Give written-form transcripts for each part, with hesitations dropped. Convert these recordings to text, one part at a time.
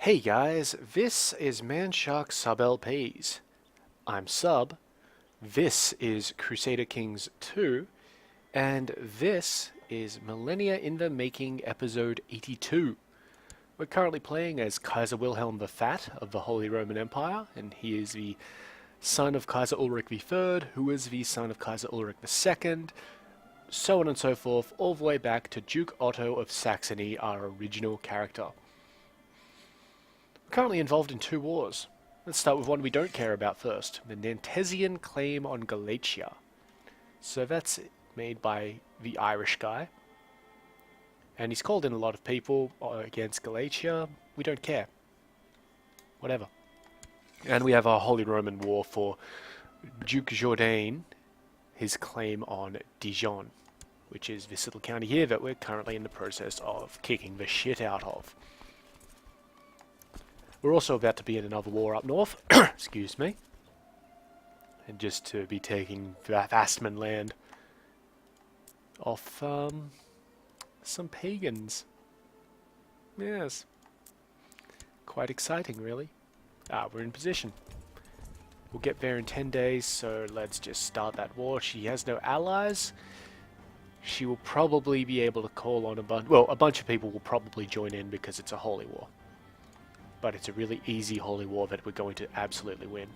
Hey guys, this is Manshark Sub LPs. I'm Sub, this is Crusader Kings II, and this is Millennia in the Making episode 82. We're currently playing as Kaiser Wilhelm the Fat of the Holy Roman Empire, and he is the son of Kaiser Ulrich III, who is the son of Kaiser Ulrich II, so on and so forth, all the way back to Duke Otto of Saxony, our original character. Currently involved in two wars. Let's start with one we don't care about first, the Nantesian claim on Galatia. So that's made by the Irish guy. And he's called in a lot of people against Galatia. We don't care. Whatever. And we have our Holy Roman War for Duke Jourdain, his claim on Dijon, which is this little county here that we're currently in the process of kicking the shit out of. We're also about to be in another war up north, excuse me, and just to be taking Vastman land off some pagans. Yes, quite exciting really. We're in position. We'll get there in 10 days, so let's just start that war. She has no allies. She will probably be able to call on a bunch of people will probably join in because it's a holy war. But it's a really easy holy war that we're going to absolutely win.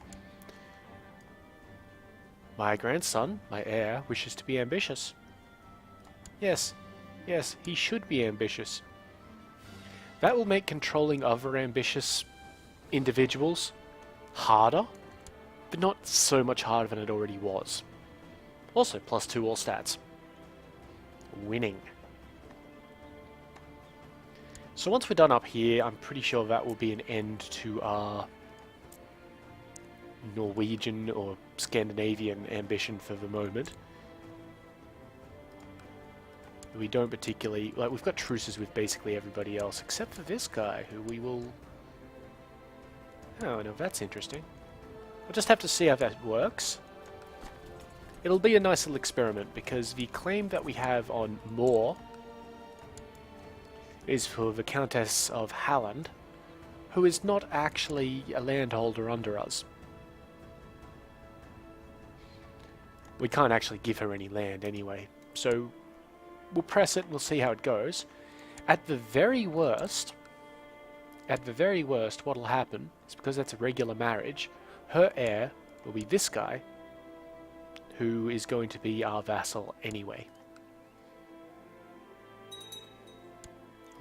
My grandson, my heir, wishes to be ambitious. Yes, he should be ambitious. That will make controlling other ambitious individuals harder, but not so much harder than it already was. Also, +2 all stats. Winning. So once we're done up here, I'm pretty sure that will be an end to our Norwegian or Scandinavian ambition for the moment. We don't particularly... we've got truces with basically everybody else, except for this guy, who we will... Oh, no, that's interesting. We'll just have to see how that works. It'll be a nice little experiment, because the claim that we have on Moor is for the Countess of Halland, who is not actually a landholder under us. We can't actually give her any land anyway, so we'll press it and we'll see how it goes. At the very worst, what'll happen is, because that's a regular marriage, her heir will be this guy, who is going to be our vassal anyway.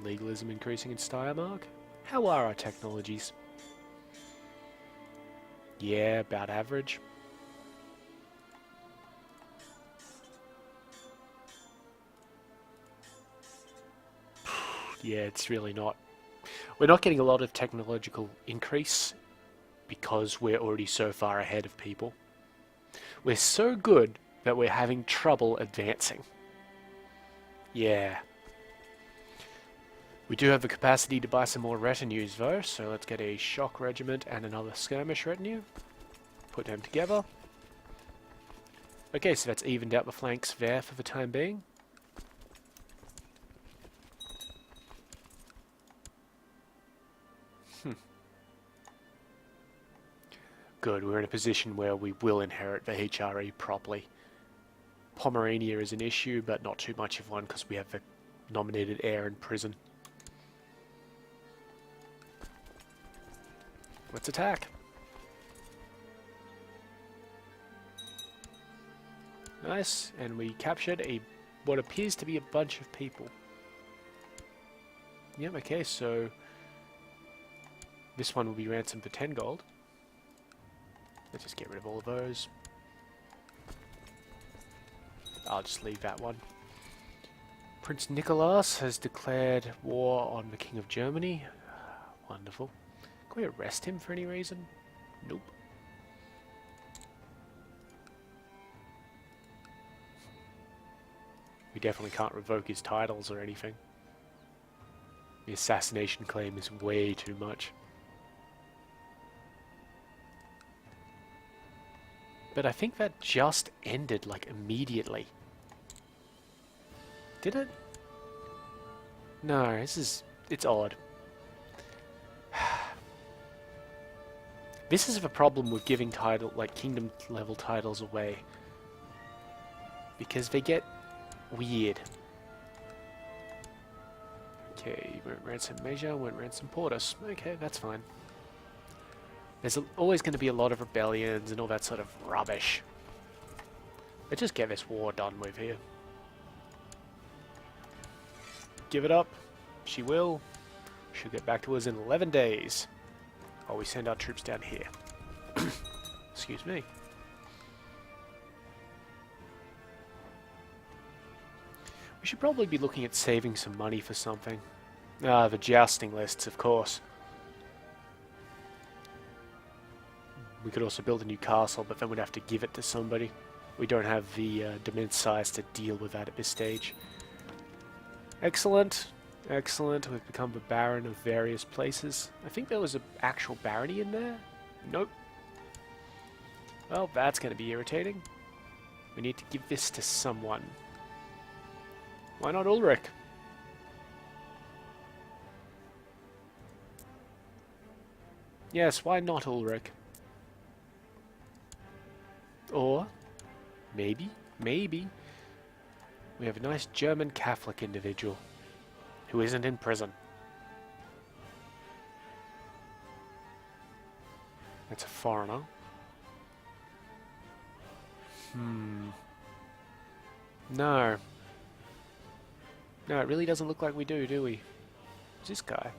Legalism increasing in Steiermark? How are our technologies? Yeah, about average. Yeah, it's really not. We're not getting a lot of technological increase because we're already so far ahead of people. We're so good that we're having trouble advancing. Yeah. We do have the capacity to buy some more retinues though, so let's get a shock regiment and another skirmish retinue. Put them together. Okay, so that's evened out the flanks there for the time being. Good, we're in a position where we will inherit the HRE properly. Pomerania is an issue, but not too much of one because we have the nominated heir in prison. Let's attack. Nice, and we captured what appears to be a bunch of people. Yep, okay, so this one will be ransomed for 10 gold. Let's just get rid of all of those. I'll just leave that one. Prince Nicholas has declared war on the King of Germany. Wonderful. Can we arrest him for any reason? Nope. We definitely can't revoke his titles or anything. The assassination claim is way too much. But I think that just ended, like, immediately. Did it? No, it's odd. This is a problem with giving title, like kingdom level titles away. Because they get weird. Okay, won't ransom measure, won't ransom portus. Okay, that's fine. There's always going to be a lot of rebellions and all that sort of rubbish. Let's just get this war done with here. Give it up. She will. She'll get back to us in 11 days. While we send our troops down here. Excuse me. We should probably be looking at saving some money for something. Ah, the jousting lists, of course. We could also build a new castle, but then we'd have to give it to somebody. We don't have the domain size to deal with that at this stage. Excellent. Excellent. We've become the Baron of various places. I think there was an actual barony in there. Nope. Well, that's going to be irritating. We need to give this to someone. Why not Ulrich? Yes, why not Ulrich? Or, maybe, we have a nice German Catholic individual who isn't in prison. That's a foreigner. No. No, it really doesn't look like we do we? Who's this guy?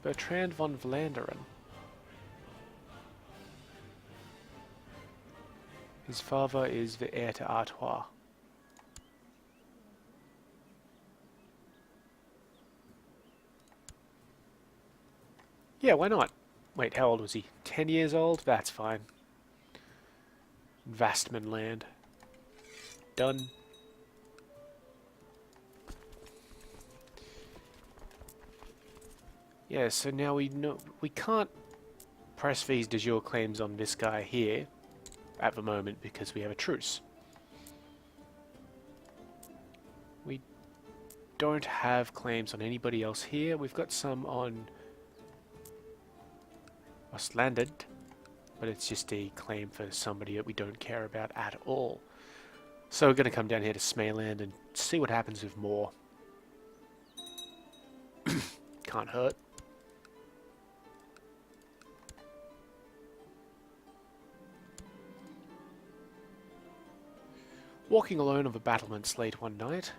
Bertrand von Vlaanderen. His father is the heir to Artois. Yeah, why not? Wait, how old was he? 10 years old? That's fine. Vastman land. Done. Yeah, so now we know we can't press these de jure claims on this guy here at the moment because we have a truce. We don't have claims on anybody else here. We've got some on Ostlanded, but it's just a claim for somebody that we don't care about at all. So we're going to come down here to Smayland and see what happens with more. Can't hurt. Walking alone on the battlements late one night,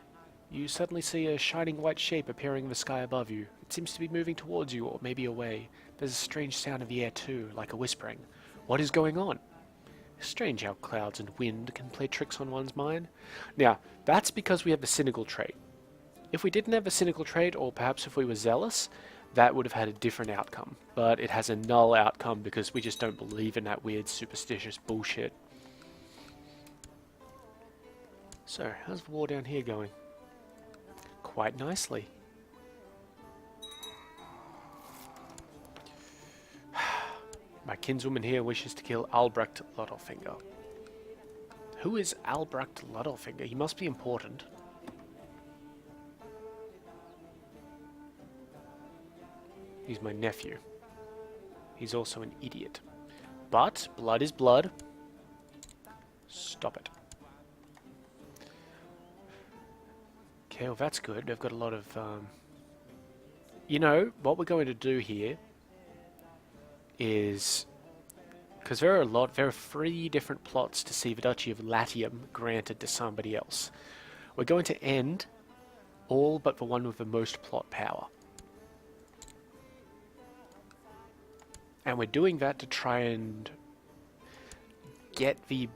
you suddenly see a shining white shape appearing in the sky above you. It seems to be moving towards you, or maybe away. There's a strange sound in the air too, like a whispering. What is going on? Strange how clouds and wind can play tricks on one's mind. Now, that's because we have the cynical trait. If we didn't have the cynical trait, or perhaps if we were zealous, that would have had a different outcome. But it has a null outcome because we just don't believe in that weird superstitious bullshit. So, how's the war down here going? Quite nicely. My kinswoman here wishes to kill Albrecht Lodelfinger. Who is Albrecht Lodelfinger? He must be important. He's my nephew. He's also an idiot. But, blood is blood. Stop it. Okay, well that's good. They've got a lot of, You know, what we're going to do here is... Because there are 3 different plots to see the Duchy of Latium granted to somebody else. We're going to end all but the one with the most plot power. And we're doing that to try and get the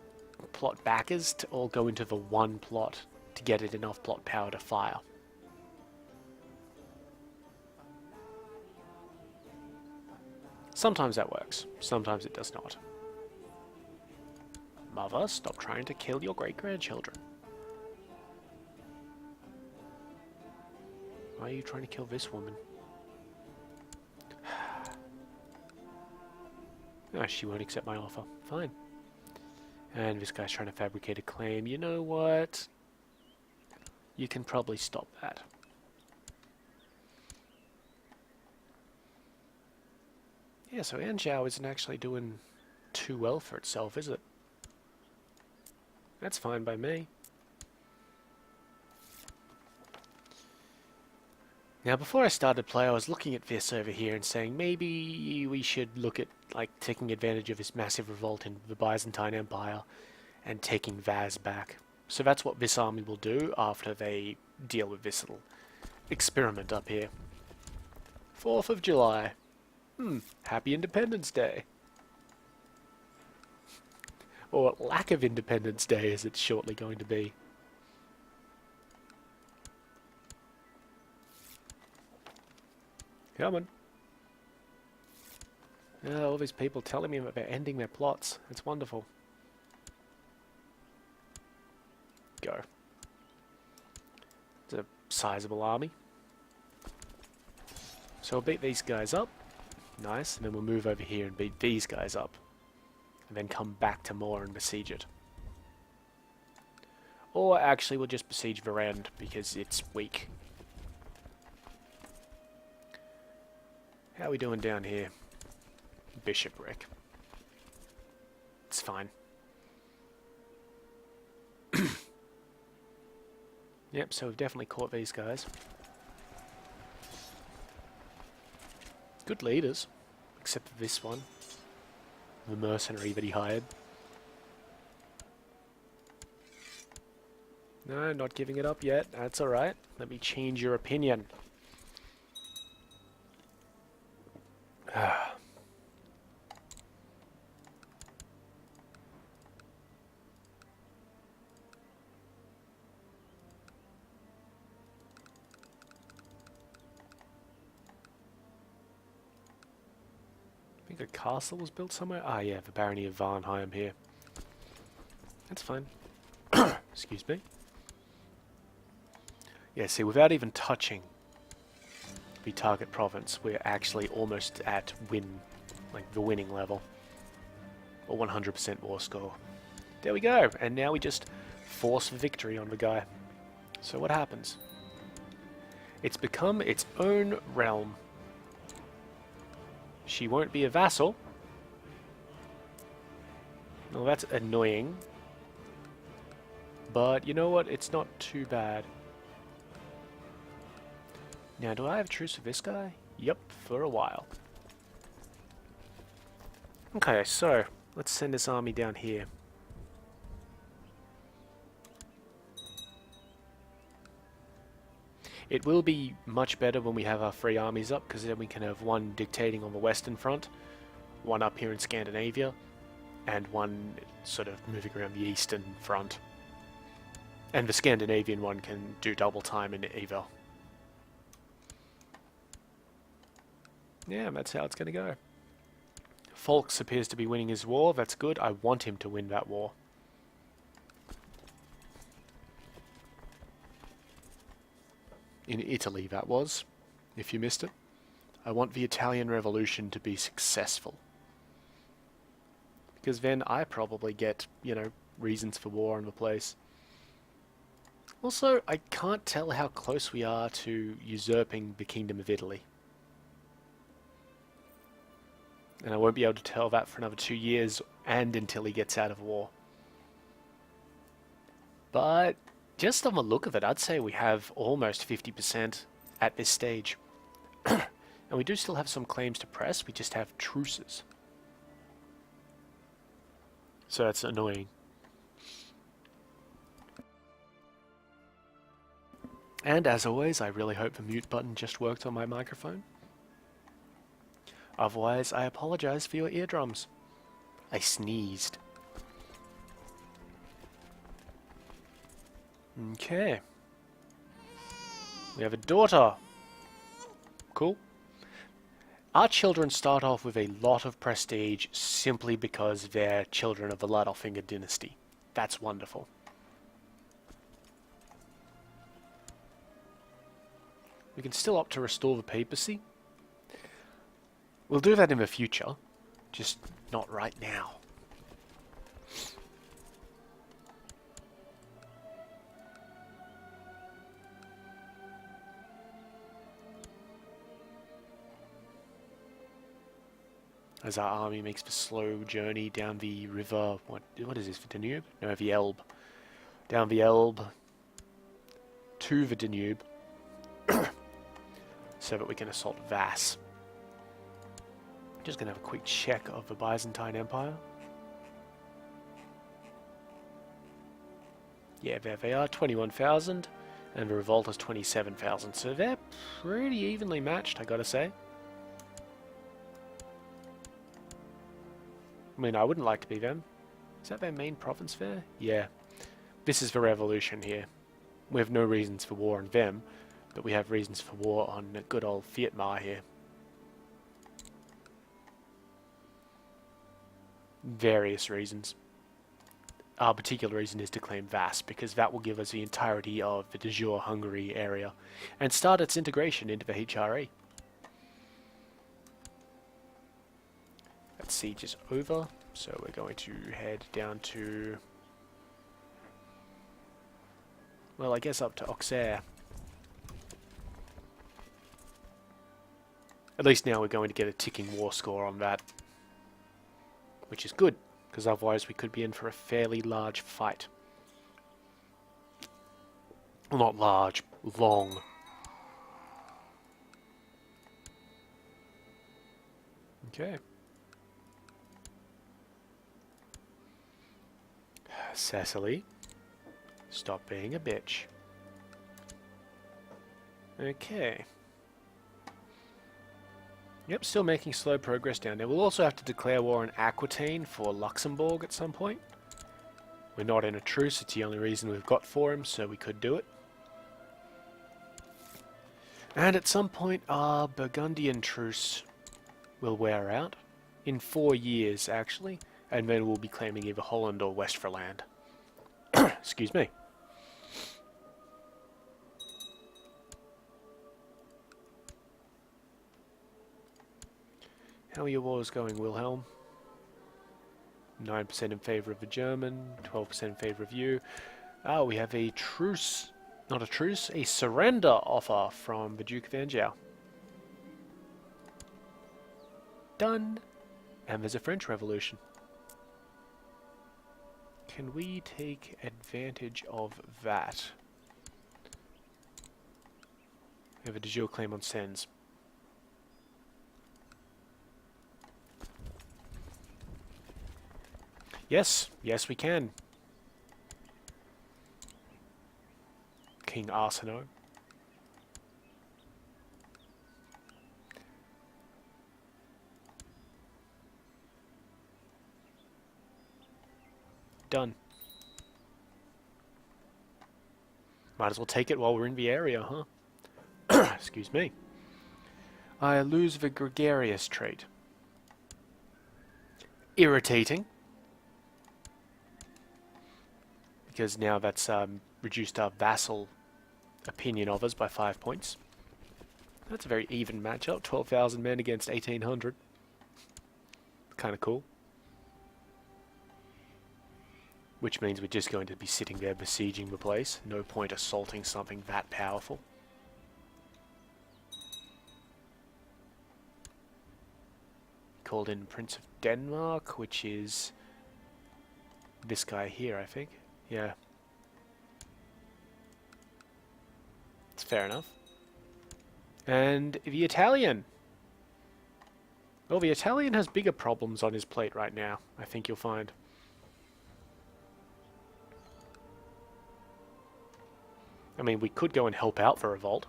plot backers to all go into the one plot to get it enough plot power to fire. Sometimes that works, sometimes it does not. Mother, stop trying to kill your great-grandchildren. Why are you trying to kill this woman? Ah, she won't accept my offer. Fine. And this guy's trying to fabricate a claim. You know what? You can probably stop that. Yeah, so Anzhou isn't actually doing too well for itself, is it? That's fine by me. Now, before I started play, I was looking at this over here and saying maybe we should look at like taking advantage of this massive revolt in the Byzantine Empire and taking Vaz back. So that's what this army will do after they deal with this little experiment up here. 4th of July. Happy Independence Day. Or lack of Independence Day, as it's shortly going to be. Come on. All these people telling me that they're ending their plots. It's wonderful. Go. It's a sizable army. So we'll beat these guys up. Nice. And then we'll move over here and beat these guys up. And then come back to Moor and besiege it. Or actually we'll just besiege Varend because it's weak. How are we doing down here? Bishopric. It's fine. Yep, so we've definitely caught these guys. Good leaders. Except for this one. The mercenary that he hired. No, not giving it up yet. That's alright. Let me change your opinion. I think a castle was built somewhere. Ah, yeah, the barony of Varnheim here. That's fine. Excuse me. Yeah, see, without even touching the target province, we're actually almost at the winning level. Or 100% war score. There we go, and now we just force victory on the guy. So what happens? It's become its own realm. She won't be a vassal. Well, that's annoying. But you know what? It's not too bad. Now, do I have truce with this guy? Yep, for a while. Okay, so let's send this army down here. It will be much better when we have our free armies up, because then we can have one dictating on the western front, one up here in Scandinavia, and one sort of moving around the eastern front. And the Scandinavian one can do double time in either. Yeah, that's how it's going to go. Folks appears to be winning his war. That's good. I want him to win that war. In Italy, that was, if you missed it. I want the Italian Revolution to be successful. Because then I probably get, reasons for war on the place. Also, I can't tell how close we are to usurping the Kingdom of Italy. And I won't be able to tell that for another 2 years, and until he gets out of war. But just on the look of it, I'd say we have almost 50% at this stage. And we do still have some claims to press, we just have truces. So that's annoying. And as always, I really hope the mute button just worked on my microphone. Otherwise, I apologize for your eardrums. I sneezed. Okay. We have a daughter. Cool. Our children start off with a lot of prestige simply because they're children of the Littlefinger dynasty. That's wonderful. We can still opt to restore the papacy. We'll do that in the future, just not right now. as our army makes the slow journey down the river. What is this, the Danube? No, the Elbe. Down the Elbe to the Danube, so that we can assault Vass. Just going to have a quick check of the Byzantine Empire. Yeah, there they are, 21,000, and the revolt is 27,000, so they're pretty evenly matched, I gotta say. I mean, I wouldn't like to be them. Is that their main province there? Yeah. This is the revolution here. We have no reasons for war on them, but we have reasons for war on good old Fiatmar here. Various reasons. Our particular reason is to claim Vass, because that will give us the entirety of the de jure Hungary area, and start its integration into the HRE. That siege is over, so we're going to head down to... well, I guess up to Auxerre. At least now we're going to get a ticking war score on that, which is good, because otherwise we could be in for a fairly large fight. Well, not large, long. Okay. Cecily, stop being a bitch. Okay. Yep, still making slow progress down there. We'll also have to declare war on Aquitaine for Luxembourg at some point. We're not in a truce, it's the only reason we've got for him, so we could do it. And at some point our Burgundian truce will wear out. In 4 years, actually. And then we'll be claiming either Holland or Westfriesland. Excuse me. How are your wars going, Wilhelm? 9% in favour of the German, 12% in favour of you. Oh, we have a truce, not a truce, a surrender offer from the Duke of Anjou. Done. And there's a French Revolution. Can we take advantage of that? We have a de jure claim on Sens. Yes, yes we can. King Arsinoe. Done. Might as well take it while we're in the area, huh? Excuse me. I lose the gregarious trait. Irritating. Because now that's reduced our vassal opinion of us by 5 points. That's a very even matchup. 12,000 men against 1,800. Kind of cool. Which means we're just going to be sitting there besieging the place. No point assaulting something that powerful. Called in Prince of Denmark, which is this guy here, I think. Yeah. It's fair enough. And the Italian. Well, the Italian has bigger problems on his plate right now, I think you'll find. I mean, we could go and help out the revolt.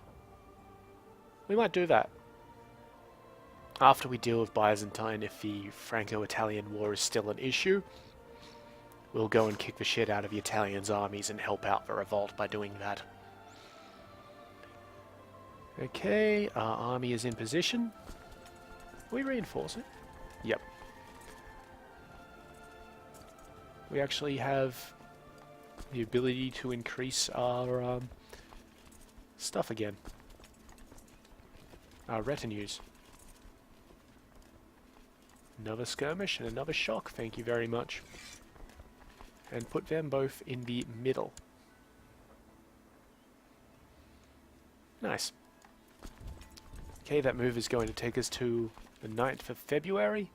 We might do that. After we deal with Byzantine, if the Franco-Italian war is still an issue, we'll go and kick the shit out of the Italians' armies and help out the revolt by doing that. Okay, our army is in position. Are we reinforcing? Yep. We actually have the ability to increase our stuff again. Our retinues. Another skirmish and another shock, thank you very much. And put them both in the middle. Nice. Okay, that move is going to take us to the 9th of February.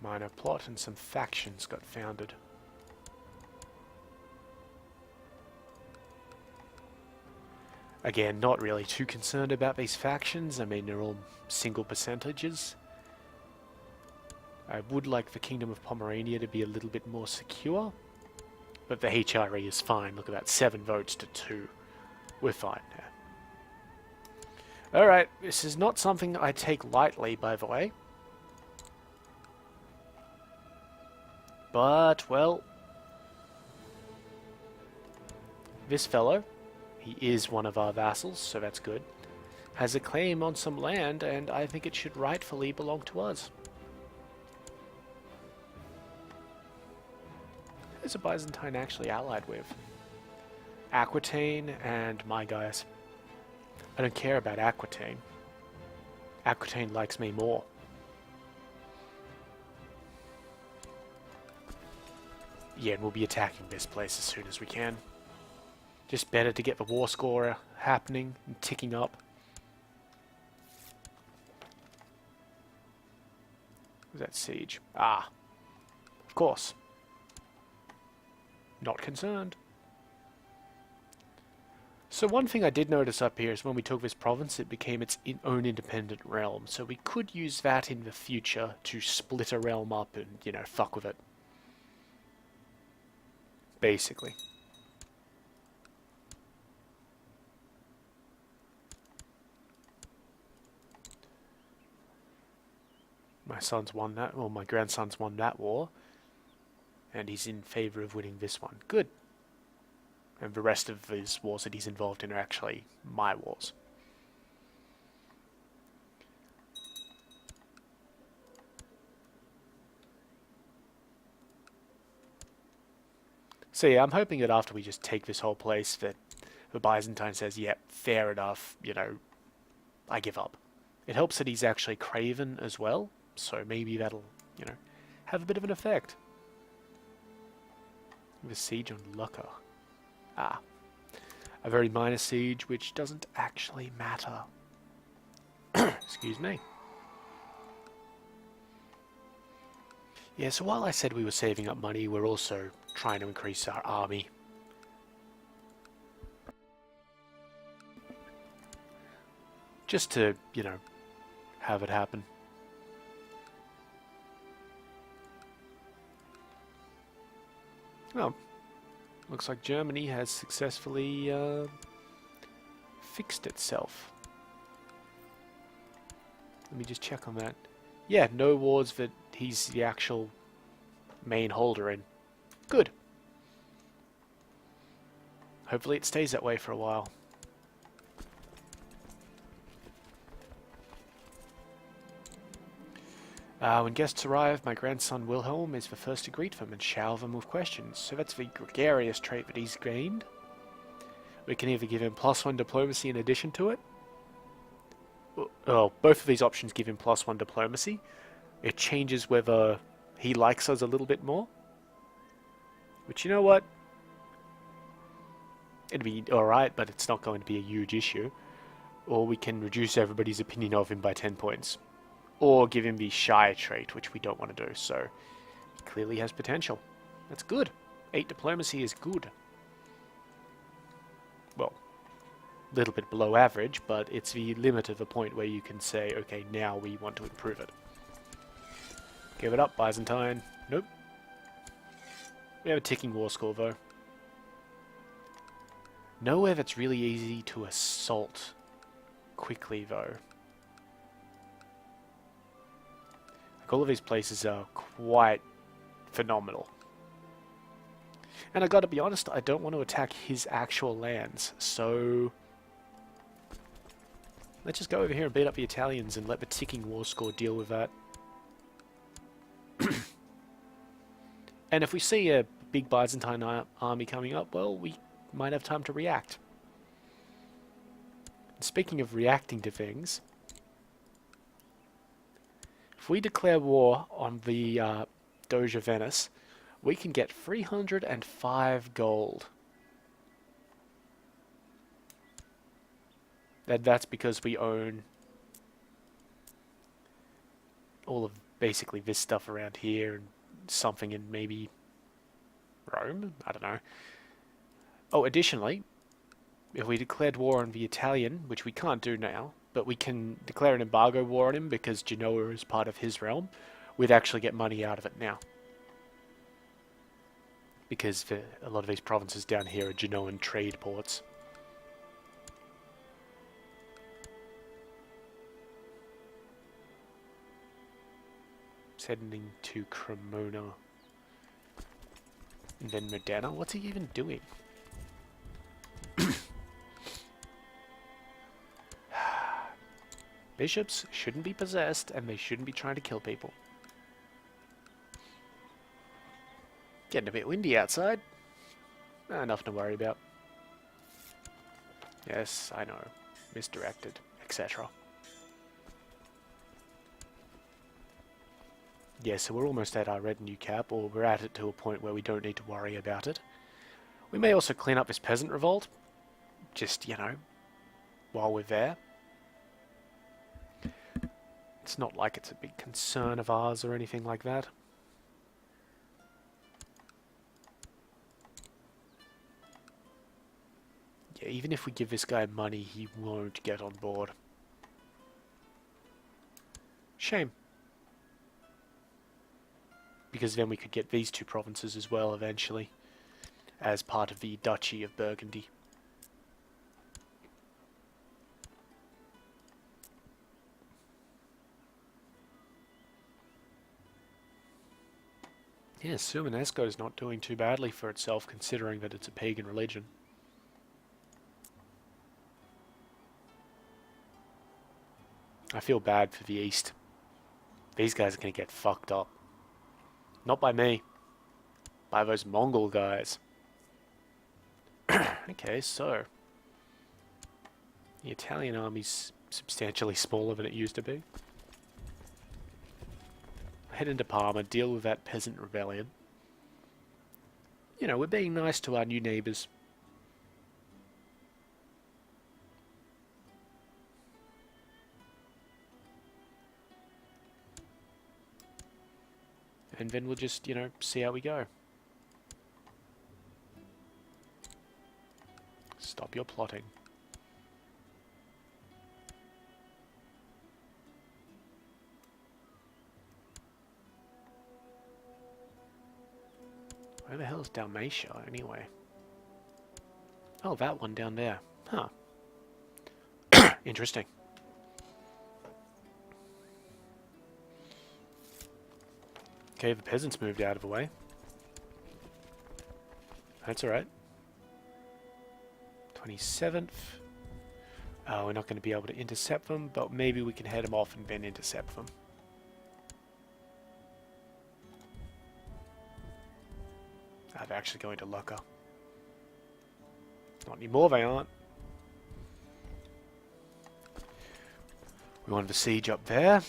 Minor plot and some factions got founded. Again, not really too concerned about these factions. I mean, they're all single percentages. I would like the Kingdom of Pomerania to be a little bit more secure, but the HRE is fine. Look at that, 7 votes to 2. We're fine now. Alright, this is not something I take lightly, by the way. But, well, this fellow, he is one of our vassals, so that's good, has a claim on some land, and I think it should rightfully belong to us. Who's a Byzantine actually allied with? Aquitaine and my guys. I don't care about Aquitaine. Aquitaine likes me more. Yeah, and we'll be attacking this place as soon as we can. Just better to get the war score happening and ticking up. Was that siege? Ah, of course. Not concerned. So one thing I did notice up here is when we took this province, it became its own independent realm. So we could use that in the future to split a realm up and, you know, fuck with it. Basically. My son's won that, well, my grandson's won that war. And he's in favor of winning this one. Good. And the rest of his wars that he's involved in are actually my wars. So yeah, I'm hoping that after we just take this whole place, that the Byzantine says, yep, fair enough, you know, I give up. It helps that he's actually craven as well, so maybe that'll, you know, have a bit of an effect. The siege on Lucca. Ah. A very minor siege, which doesn't actually matter. Excuse me. Yeah, so while I said we were saving up money, we're also trying to increase our army. Just to, you know, have it happen. Oh, looks like Germany has successfully fixed itself. Let me just check on that. Yeah, no wars that he's the actual main holder in. Good. Hopefully it stays that way for a while. When guests arrive, my grandson Wilhelm is the first to greet them and shower them with questions. So that's the gregarious trait that he's gained. We can either give him +1 diplomacy in addition to it. Oh, both of these options give him +1 diplomacy. It changes whether he likes us a little bit more. Which, you know what? It'd be alright, but it's not going to be a huge issue. Or we can reduce everybody's opinion of him by 10 points. Or give him the shy trait, which we don't want to do, so he clearly has potential. That's good. 8 diplomacy is good. Well, a little bit below average, but it's the limit of the point where you can say, okay, now we want to improve it. Give it up, Byzantine. Nope. We have a ticking war score, though. Nowhere that's really easy to assault quickly, though. All of these places are quite phenomenal. And I gotta be honest, I don't want to attack his actual lands, so let's just go over here and beat up the Italians and let the ticking war score deal with that. And if we see a big Byzantine army coming up, well, we might have time to react. And speaking of reacting to things, if we declare war on the Doge of Venice, we can get 305 gold. That's because we own all of basically this stuff around here and something in maybe Rome? I don't know. Oh, additionally, if we declared war on the Italian, which we can't do now, but we can declare an embargo war on him because Genoa is part of his realm, we'd actually get money out of it now. Because a lot of these provinces down here are Genoan trade ports. Heading to Cremona. And then Modena? What's he even doing? Bishops shouldn't be possessed, and they shouldn't be trying to kill people. Getting a bit windy outside. Nothing to worry about. Yes, I know. Misdirected, etc. Yeah, so we're almost at our retinue cap, or we're at it to a point where we don't need to worry about it. We may also clean up this peasant revolt, just, you know, while we're there. It's not like it's a big concern of ours or anything like that. Yeah, even if we give this guy money, he won't get on board. Shame. Because then we could get these two provinces as well eventually, as part of the Duchy of Burgundy. Yeah, Sumanesco is not doing too badly for itself considering that it's a pagan religion. I feel bad for the East. These guys are going to get fucked up. Not by me. By those Mongol guys. Okay, so... the Italian army's substantially smaller than it used to be. Head into Parma, deal with that peasant rebellion. You know, we're being nice to our new neighbours. And then we'll just, you know, see how we go. Stop your plotting. Where the hell is Dalmatia, anyway? Oh, that one down there. Huh. Interesting. Okay, the peasants moved out of the way. That's alright. 27th. We're not going to be able to intercept them, but maybe we can head them off and then intercept them. They're actually going to Lucca. Not anymore, they aren't. We wanted the siege up there.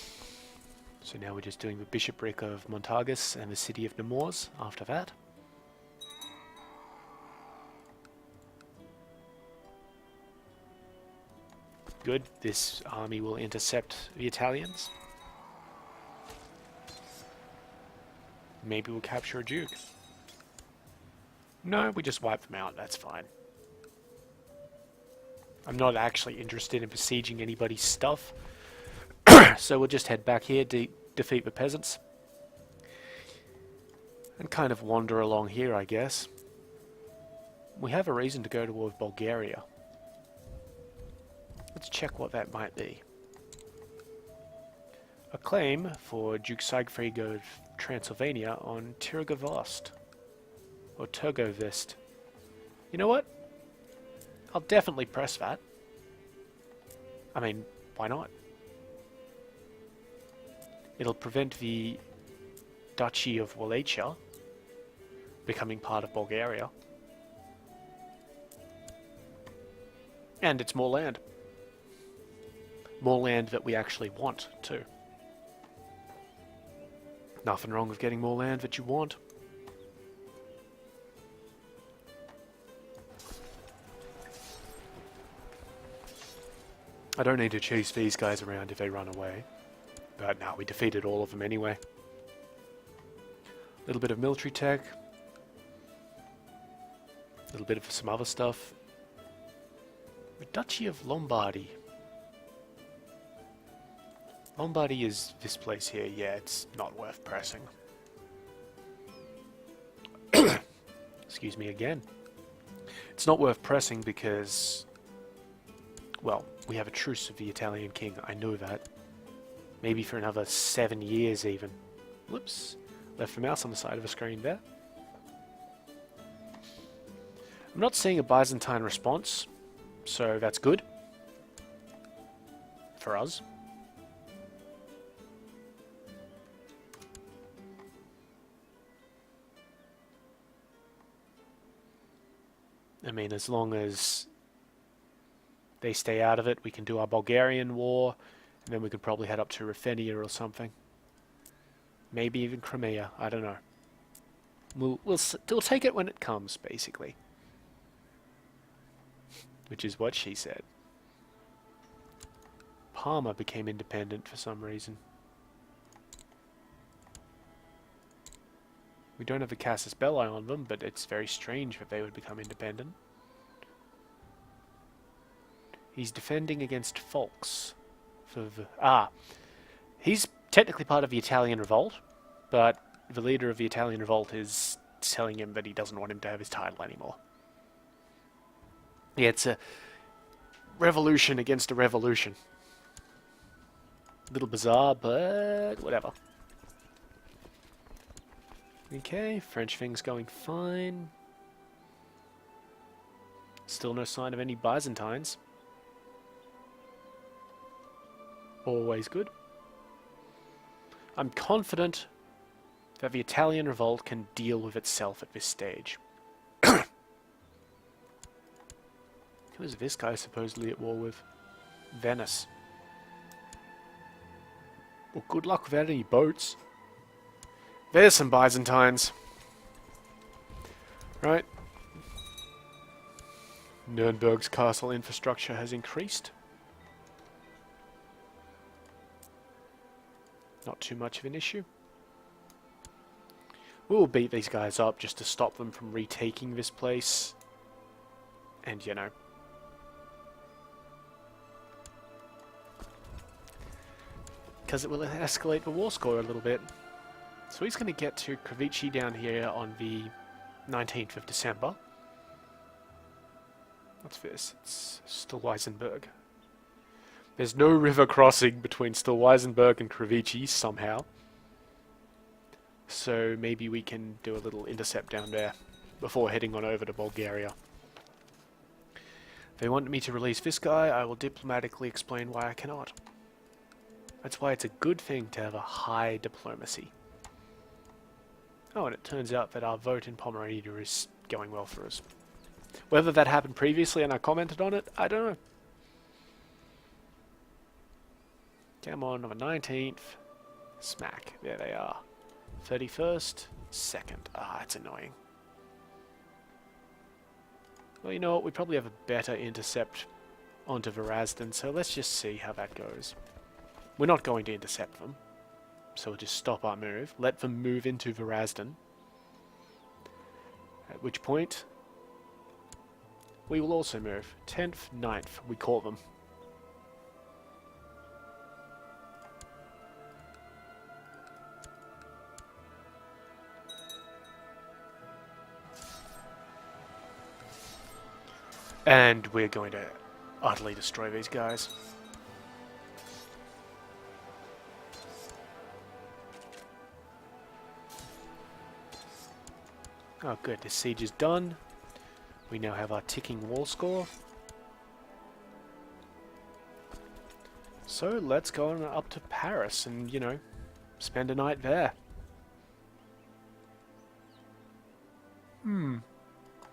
So now we're just doing the bishopric of Montagus and the city of Nemours after that. Good, this army will intercept the Italians. Maybe we'll capture a duke. No, we just wipe them out, that's fine. I'm not actually interested in besieging anybody's stuff. So we'll just head back here, defeat the peasants. And kind of wander along here, I guess. We have a reason to go to war with Bulgaria. Let's check what that might be. A claim for Duke Siegfried of Transylvania on Tirgovost. Or Turgovist. You know what? I'll definitely press that. I mean, why not? It'll prevent the Duchy of Wallachia becoming part of Bulgaria. And it's more land. More land that we actually want, too. Nothing wrong with getting more land that you want. I don't need to chase these guys around if they run away. But no, we defeated all of them anyway. A little bit of military tech. A little bit of some other stuff. The Duchy of Lombardy. Lombardy is this place here. Yeah, it's not worth pressing. Excuse me again. It's not worth pressing because, well, we have a truce with the Italian king. I know that. Maybe for another 7 years even. Whoops. Left the mouse on the side of the screen there. I'm not seeing a Byzantine response, so that's good. For us. I mean, as long as they stay out of it, we can do our Bulgarian war, and then we could probably head up to Ruthenia or something. Maybe even Crimea, I don't know. We'll take it when it comes, basically. Which is what she said. Parma became independent for some reason. We don't have a Casus Belli on them, but it's very strange that they would become independent. He's defending against Folks. He's technically part of the Italian revolt, but the leader of the Italian revolt is telling him that he doesn't want him to have his title anymore. Yeah, it's a revolution against a revolution. A little bizarre, but whatever. Okay, French thing's going fine. Still no sign of any Byzantines. Always good. I'm confident that the Italian revolt can deal with itself at this stage. Who is this guy supposedly at war with? Venice. Well, good luck with any boats. There's some Byzantines. Right. Nuremberg's castle infrastructure has increased. Not too much of an issue. We'll beat these guys up just to stop them from retaking this place. And, you know. Because it will escalate the war score a little bit. So he's going to get to Kravici down here on the 19th of December. What's this? It's Stillweisenberg. There's no river crossing between Stillweisenberg and Kravici somehow. So maybe we can do a little intercept down there before heading on over to Bulgaria. If they want me to release this guy, I will diplomatically explain why I cannot. That's why it's a good thing to have a high diplomacy. Oh, and it turns out that our vote in Pomerania is going well for us. Whether that happened previously and I commented on it, I don't know. Come on, on the 19th. Smack. There they are. 31st. 2nd. Ah, it's annoying. Well, you know what? We probably have a better intercept onto Varazdin, so let's just see how that goes. We're not going to intercept them. So we'll just stop our move, let them move into Varazdin, at which point we will also move. 10th, 9th, we caught them. And we're going to utterly destroy these guys. Oh good, this siege is done. We now have our ticking wall score. So let's go on up to Paris and, you know, spend a night there.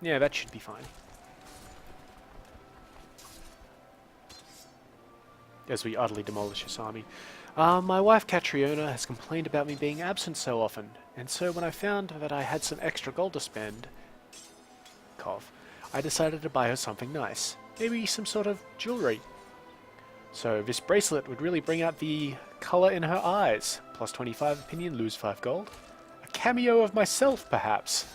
Yeah, that should be fine. As we utterly demolish this army. My wife Catriona has complained about me being absent so often, and so when I found that I had some extra gold to spend, I decided to buy her something nice. Maybe some sort of jewelry. So this bracelet would really bring out the colour in her eyes. Plus 25 opinion, lose 5 gold. A cameo of myself, perhaps.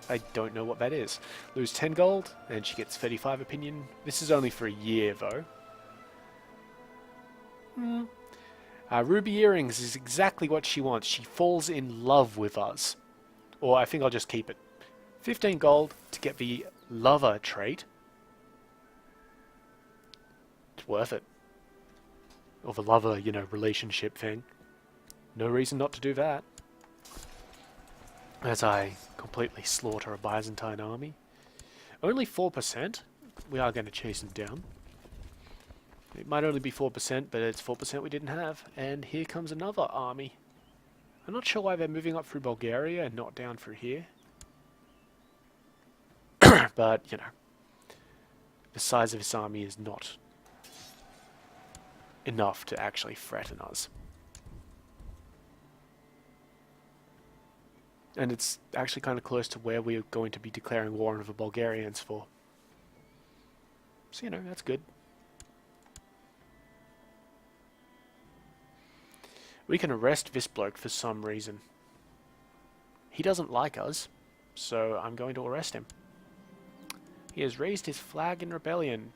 I don't know what that is. Lose 10 gold, and she gets 35 opinion. This is only for a year, though. Ruby earrings is exactly what she wants. She falls in love with us. Or I think I'll just keep it. 15 gold to get the lover trait. It's worth it. Or the lover, you know, relationship thing. No reason not to do that. As I completely slaughter a Byzantine army. Only 4%. We are going to chase them down. It might only be 4%, but it's 4% we didn't have. And here comes another army. I'm not sure why they're moving up through Bulgaria and not down through here. But, you know, the size of this army is not enough to actually threaten us. And it's actually kind of close to where we're going to be declaring war on the Bulgarians for. So, you know, that's good. We can arrest this bloke for some reason. He doesn't like us, so I'm going to arrest him. He has raised his flag in rebellion.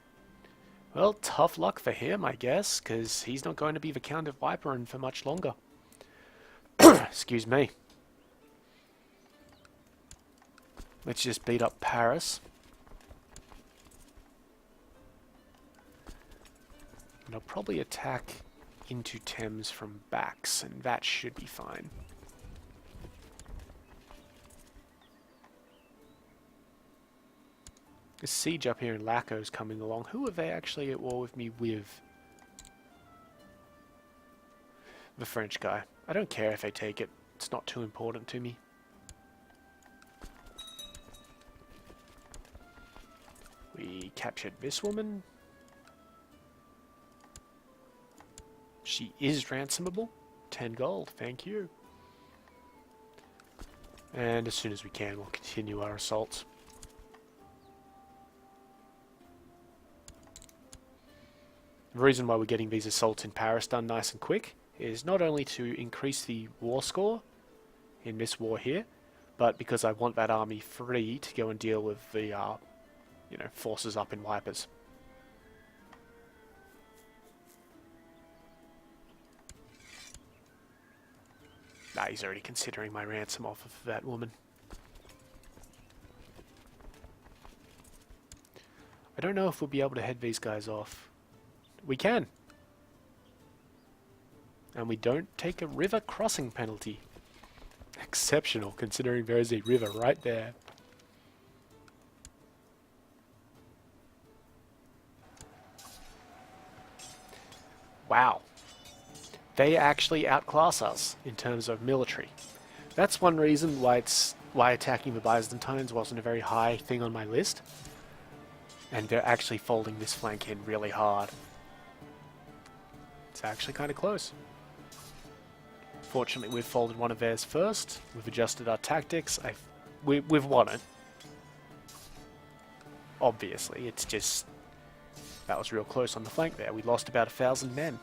Well, tough luck for him, I guess, because he's not going to be the Count of Viperin for much longer. Excuse me. Let's just beat up Paris. And I'll probably attack into Thames from backs, and that should be fine. This siege up here in Laco's coming along. Who are they actually at war with me with? The French guy. I don't care if they take it. It's not too important to me. We captured this woman. She is ransomable. 10 gold, thank you. And as soon as we can, we'll continue our assaults. The reason why we're getting these assaults in Paris done nice and quick is not only to increase the war score in this war here, but because I want that army free to go and deal with the, you know, forces up in Wipers. Nah, he's already considering my ransom off of that woman. I don't know if we'll be able to head these guys off. We can. And we don't take a river crossing penalty. Exceptional, considering there is a river right there. Wow. They actually outclass us in terms of military. That's one reason why attacking the Byzantines wasn't a very high thing on my list. And they're actually folding this flank in really hard. It's actually kind of close. Fortunately, we've folded one of theirs first. We've adjusted our tactics. We've won it. Obviously, it's just... that was real close on the flank there. We lost about 1,000 men.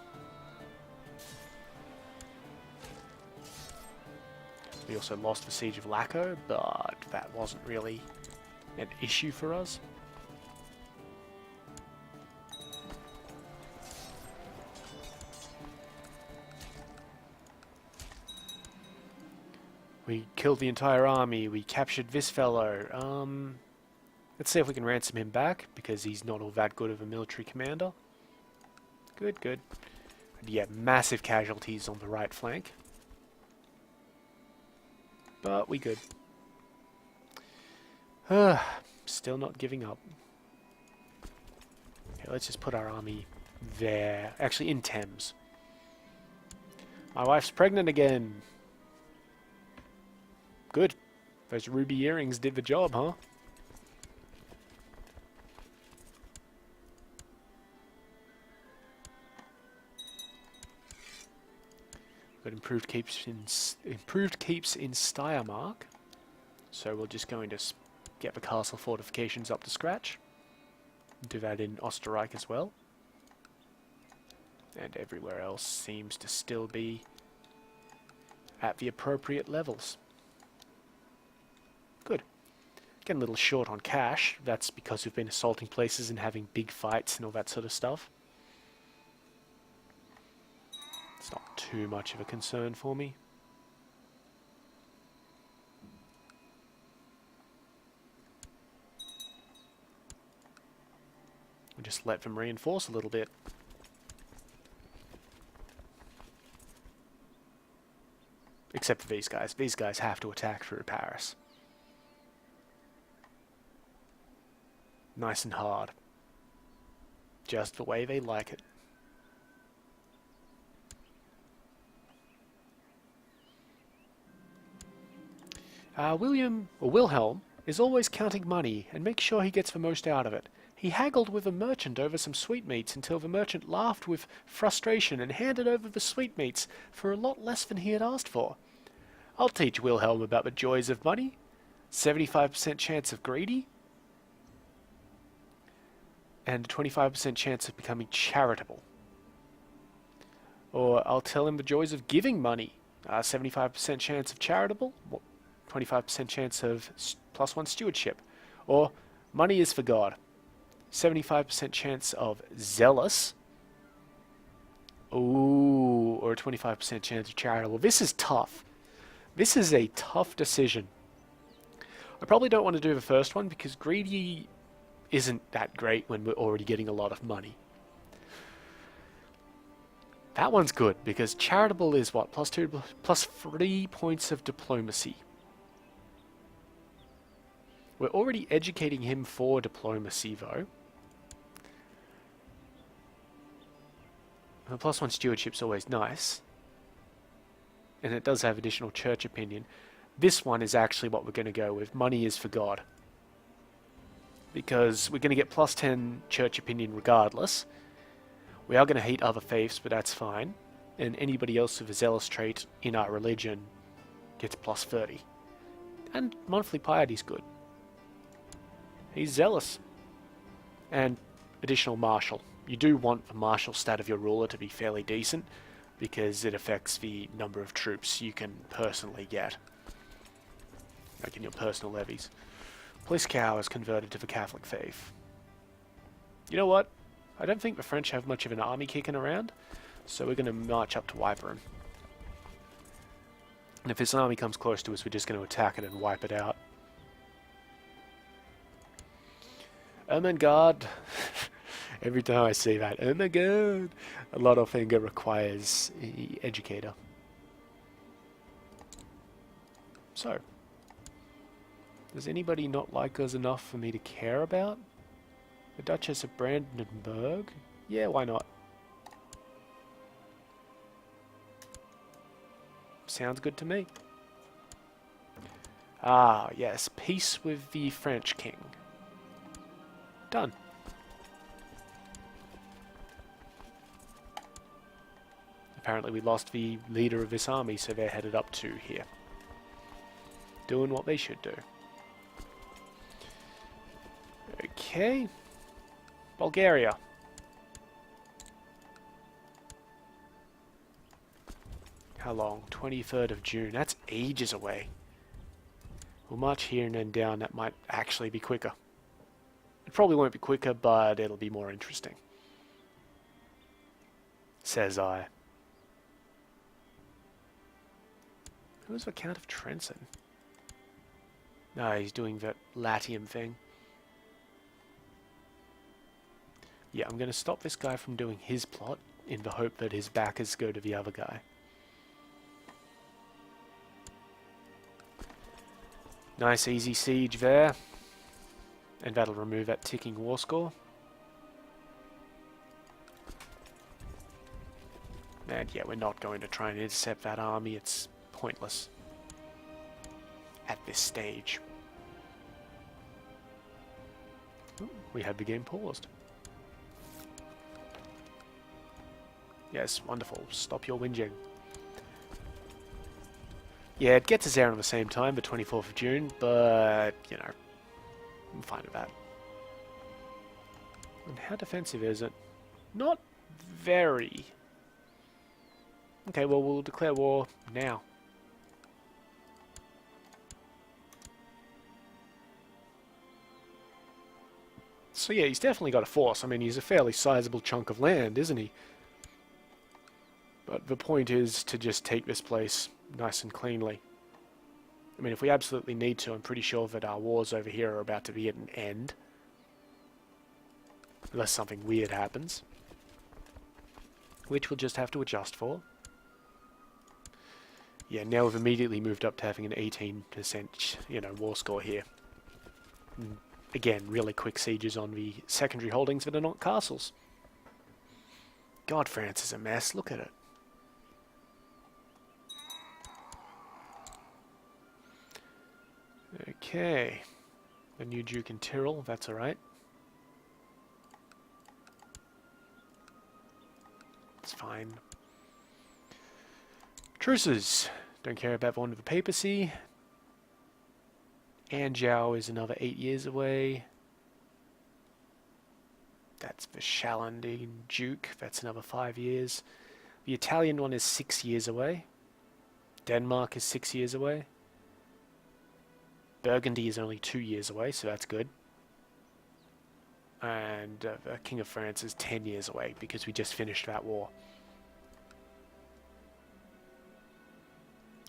We also lost the siege of Laco, but that wasn't really an issue for us. We killed the entire army, we captured this fellow. Let's see if we can ransom him back, because he's not all that good of a military commander. Good, good. And yeah, massive casualties on the right flank. But we good. Still not giving up. Okay, let's just put our army there. Actually, in Thames. My wife's pregnant again. Good. Those ruby earrings did the job, huh? Got improved keeps in Steiermark. So we're just going to get the castle fortifications up to scratch. Do that in Österreich as well. And everywhere else seems to still be at the appropriate levels. Good. Getting a little short on cash. That's because we've been assaulting places and having big fights and all that sort of stuff. It's not too much of a concern for me. We'll just let them reinforce a little bit. Except for these guys. These guys have to attack through Paris. Nice and hard. Just the way they like it. Wilhelm is always counting money and makes sure he gets the most out of it. He haggled with a merchant over some sweetmeats until the merchant laughed with frustration and handed over the sweetmeats for a lot less than he had asked for. I'll teach Wilhelm about the joys of money. 75% chance of greedy. And a 25% chance of becoming charitable. Or I'll tell him the joys of giving money. 75% chance of charitable. 25% chance of +1 stewardship. Or money is for God. 75% chance of zealous. Ooh, or a 25% chance of charitable. This is tough. This is a tough decision. I probably don't want to do the first one because greedy isn't that great when we're already getting a lot of money. That one's good because charitable is what? +3 points of diplomacy. We're already educating him for diplomacy though. The +1 stewardship's always nice. And it does have additional church opinion. This one is actually what we're going to go with. Money is for God. Because we're going to get +10 church opinion regardless. We are going to hate other faiths, but that's fine. And anybody else with a zealous trait in our religion gets +30. And monthly piety's good. He's zealous. And additional martial. You do want the martial stat of your ruler to be fairly decent, because it affects the number of troops you can personally get. Like in your personal levies. Pliscow is converted to the Catholic faith. You know what? I don't think the French have much of an army kicking around, so we're going to march up to Wiper him. And if this army comes close to us, we're just going to attack it and wipe it out. Oh my god. Every time I say that, oh my god. A lot of finger requires educator. So, does anybody not like us enough for me to care about? The Duchess of Brandenburg? Yeah, why not? Sounds good to me. Ah, yes, peace with the French king. Done. Apparently we lost the leader of this army, so they're headed up to here. Doing what they should do. Okay. Bulgaria. How long? 23rd of June. That's ages away. We'll march here and then down. That might actually be quicker. It probably won't be quicker, but it'll be more interesting. Says I. Who's the Count of Trenson? No, he's doing that Latium thing. Yeah, I'm going to stop this guy from doing his plot in the hope that his backers go to the other guy. Nice easy siege there. And that'll remove that ticking war score. And yeah, we're not going to try and intercept that army. It's pointless at this stage. Ooh, we had the game paused. Yes, wonderful. Stop your whinging. Yeah, it gets us there on the same time, the 24th of June, but, you know, I'm fine with that. And how defensive is it? Not very. Okay, well, we'll declare war now. So yeah, he's definitely got a force. I mean, he's a fairly sizable chunk of land, isn't he? But the point is to just take this place nice and cleanly. I mean, if we absolutely need to, I'm pretty sure that our wars over here are about to be at an end. Unless something weird happens. Which we'll just have to adjust for. Yeah, now we've immediately moved up to having an 18%, war score here. And again, really quick sieges on the secondary holdings that are not castles. God, France is a mess. Look at it. Okay. The new Duke in Tyrol, that's alright. It's fine. Truces. Don't care about the one with the papacy. Anjou is another 8 years away. That's the Chalandine Duke. That's another 5 years. The Italian one is 6 years away. Denmark is 6 years away. Burgundy is only 2 years away, so that's good. And the King of France is 10 years away because we just finished that war.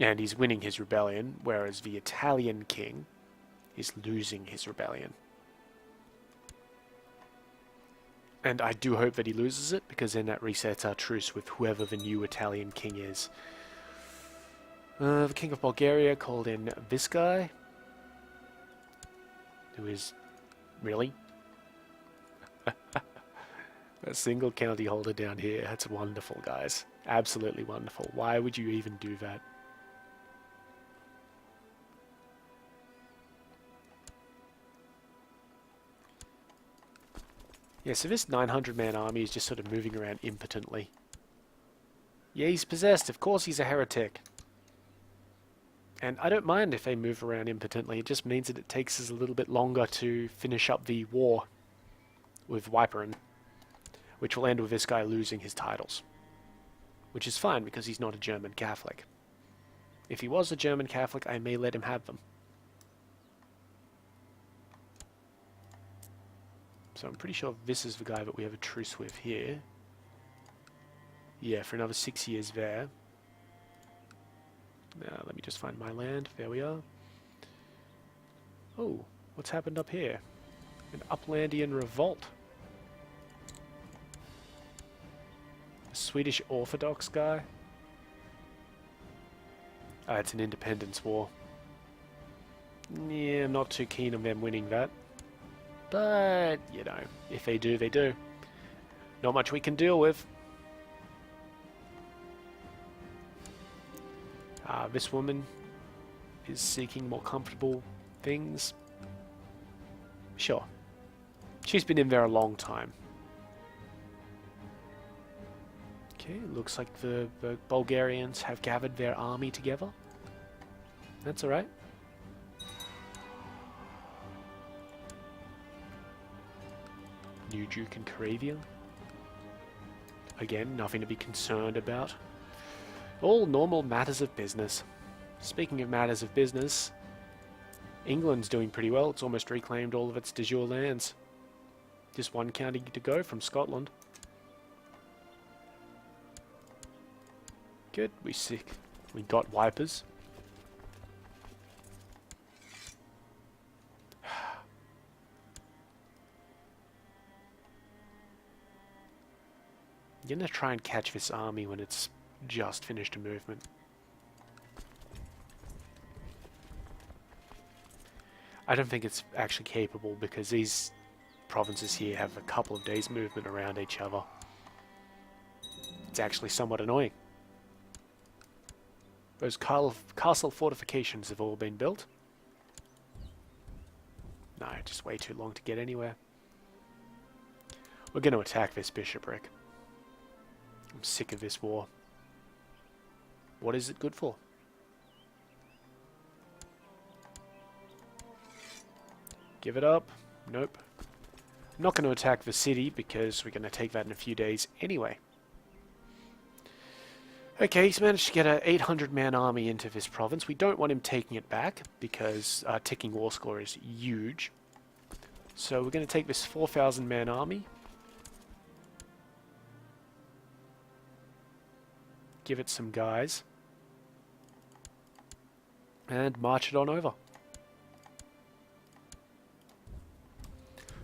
And he's winning his rebellion, whereas the Italian king is losing his rebellion. And I do hope that he loses it, because then that resets our truce with whoever the new Italian king is. The King of Bulgaria called in this guy, who is... really? A single county holder down here. That's wonderful, guys. Absolutely wonderful. Why would you even do that? Yeah, so this 900-man army is just sort of moving around impotently. Yeah, he's possessed. Of course he's a heretic. And I don't mind if they move around impotently. It just means that it takes us a little bit longer to finish up the war with Wypern, which will end with this guy losing his titles. Which is fine, because he's not a German Catholic. If he was a German Catholic, I may let him have them. So I'm pretty sure this is the guy that we have a truce with here. Yeah, for another 6 years there. Now, let me just find my land. There we are. Oh, what's happened up here? An Uplandian revolt. A Swedish Orthodox guy. Ah, it's an independence war. Yeah, I'm not too keen on them winning that. But, if they do, they do. Not much we can deal with. This woman is seeking more comfortable things. Sure. She's been in there a long time. Okay, looks like the Bulgarians have gathered their army together. That's alright. New Duke in Caravia. Again, nothing to be concerned about. All normal matters of business. Speaking of matters of business, England's doing pretty well. It's almost reclaimed all of its de jure lands. Just one county to go from Scotland. Good, we got wipers. I'm gonna try and catch this army when it's just finished a movement. I don't think it's actually capable, because these provinces here have a couple of days movement around each other. It's actually somewhat annoying. Those castle fortifications have all been built. No, just way too long to get anywhere. We're going to attack this bishopric. I'm sick of this war. What is it good for? Give it up. Nope. I'm not going to attack the city because we're going to take that in a few days anyway. Okay, he's managed to get an 800-man army into this province. We don't want him taking it back because ticking war score is huge. So we're going to take this 4,000-man army, give it some guys, and march it on over.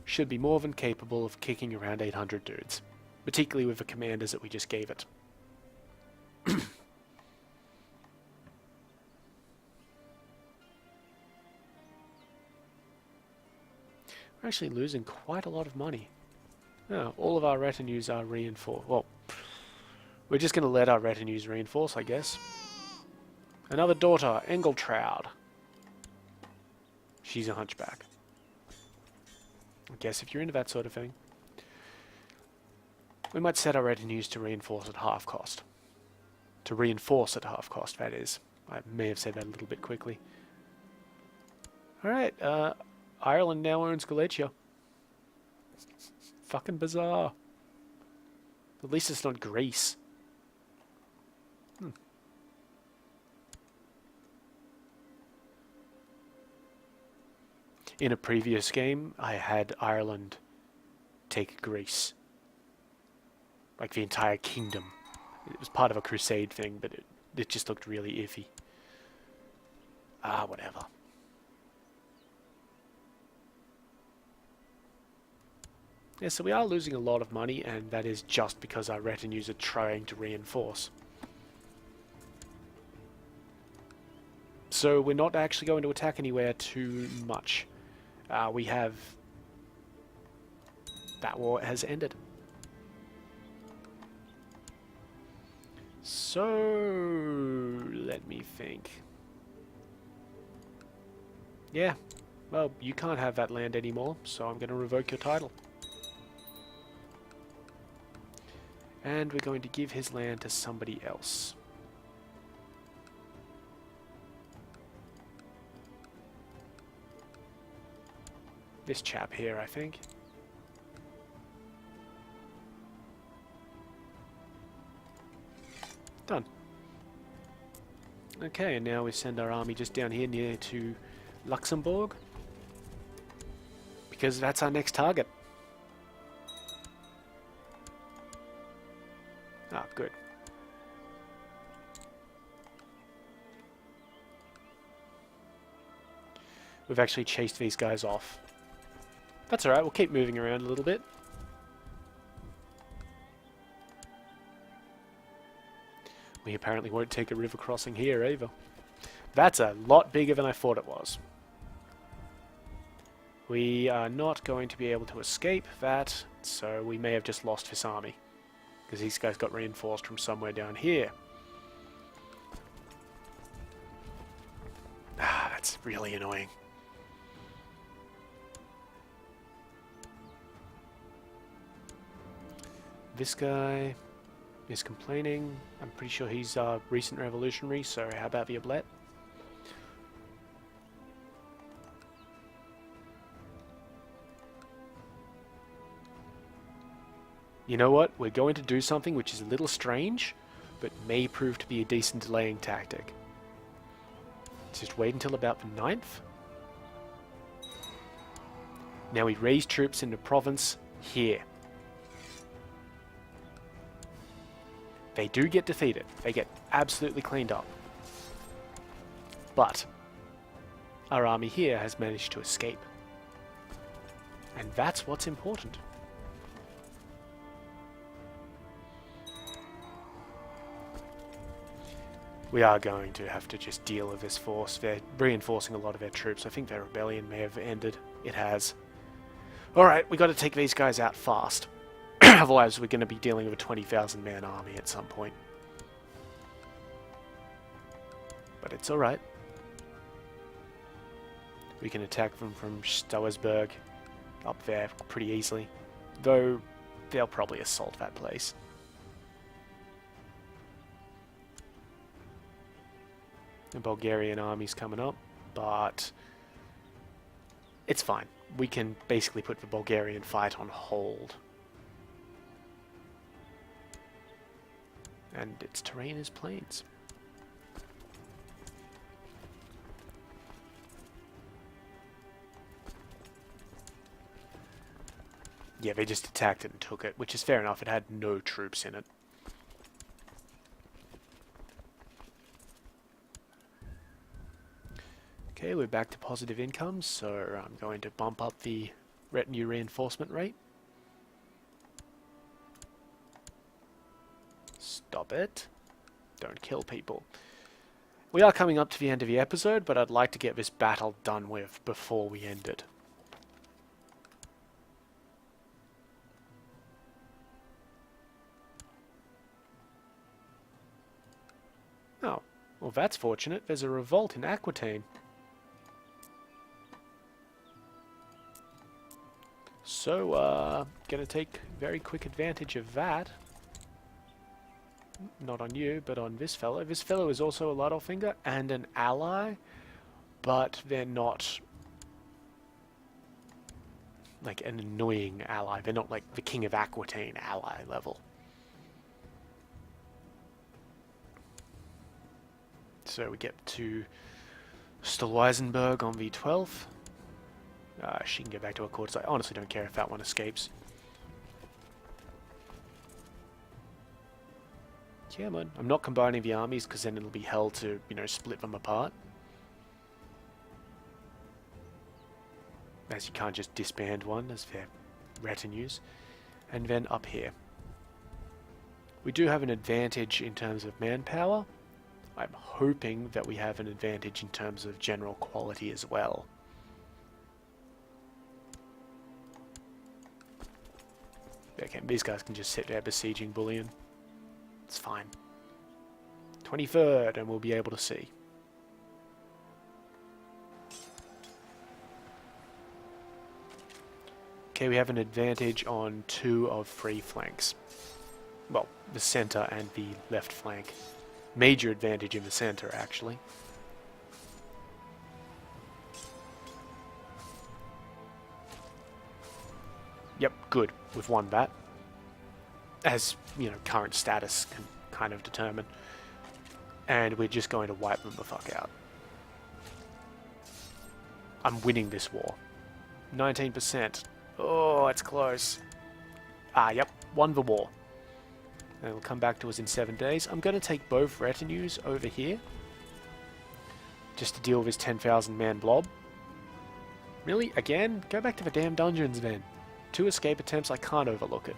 Should be more than capable of kicking around 800 dudes, particularly with the commanders that we just gave it. We're actually losing quite a lot of money. Oh, all of our retinues are reinforced. Well, we're just going to let our retinues reinforce, I guess. Another daughter, Engeltraud. She's a hunchback. I guess if you're into that sort of thing. We might set our retinues to reinforce at half cost. To reinforce at half cost, that is. I may have said that a little bit quickly. Alright, Ireland now owns Galicia. Fucking bizarre. At least it's not Greece. In a previous game, I had Ireland take Greece. Like the entire kingdom. It was part of a crusade thing, but it just looked really iffy. Ah, whatever. Yeah, so we are losing a lot of money, and that is just because our retinues are trying to reinforce. So we're not actually going to attack anywhere too much. We have... That war has ended. So... let me think. Yeah. Well, you can't have that land anymore, so I'm going to revoke your title. And we're going to give his land to somebody else. This chap here, I think. Done. Okay, and now we send our army just down here near to Luxembourg. Because that's our next target. Ah, good. We've actually chased these guys off. That's alright, we'll keep moving around a little bit. We apparently won't take a river crossing here either. That's a lot bigger than I thought it was. We are not going to be able to escape that, so we may have just lost this army. Because these guys got reinforced from somewhere down here. Ah, that's really annoying. This guy is complaining. I'm pretty sure he's a recent revolutionary, so how about the Oblet? You know what? We're going to do something which is a little strange, but may prove to be a decent delaying tactic. Just wait until about the 9th. Now we raise troops in the province here. They do get defeated. They get absolutely cleaned up. But our army here has managed to escape. And that's what's important. We are going to have to just deal with this force. They're reinforcing a lot of their troops. I think their rebellion may have ended. It has. Alright, we got to take these guys out fast. Otherwise we're going to be dealing with a 20,000 man army at some point. But it's alright. We can attack them from Stoersburg up there pretty easily. Though they'll probably assault that place. The Bulgarian army's coming up, but it's fine. We can basically put the Bulgarian fight on hold. and its terrain is plains. Yeah, they just attacked it and took it, which is fair enough. It had no troops in it. Okay, we're back to positive income, so I'm going to bump up the retinue reinforcement rate. Stop it. Don't kill people. We are coming up to the end of the episode, but I'd like to get this battle done with before we end it. Oh, well that's fortunate. There's a revolt in Aquitaine. So, gonna take very quick advantage of that. Not on you, but on this fellow. This fellow is also a Littlefinger and an ally, but they're not like an annoying ally. They're not like the King of Aquitaine ally level. So we get to Stolweisenberg on the 12th. She can go back to her quarters. I honestly don't care if that one escapes. Yeah, man. I'm not combining the armies because then it'll be hell to, you know, split them apart. As you can't just disband one as their retinues. And then up here. We do have an advantage in terms of manpower. I'm hoping that we have an advantage in terms of general quality as well. Okay, these guys can just sit there besieging bullion. It's fine. 23rd, and we'll be able to see. Okay, we have an advantage on 2 of 3 flanks. Well, the center and the left flank. Major advantage in the center, actually. Yep, good. We've won that. As, you know, current status can kind of determine. And we're just going to wipe them the fuck out. I'm winning this war. 19%. Oh, it's close. Ah, yep, won the war. And it'll come back to us in 7 days. I'm going to take both retinues over here. Just to deal with this 10,000 man blob. Really? Again? Go back to the damn dungeons then. 2 escape attempts, I can't overlook it.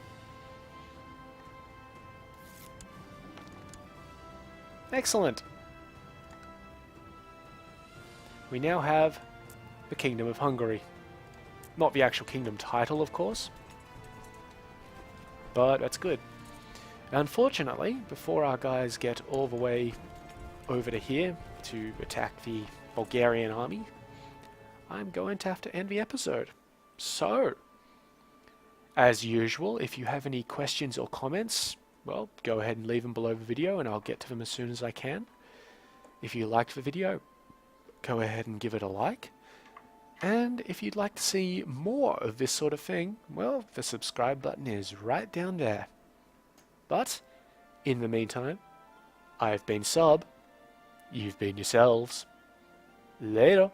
Excellent. We now have the Kingdom of Hungary. Not the actual kingdom title, of course. But that's good. Unfortunately, before our guys get all the way over to here to attack the Bulgarian army, I'm going to have to end the episode. So, as usual, if you have any questions or comments, well, go ahead and leave them below the video and I'll get to them as soon as I can. If you liked the video, go ahead and give it a like. And if you'd like to see more of this sort of thing, well, the subscribe button is right down there. But, in the meantime, I've been Sub, you've been yourselves. Later.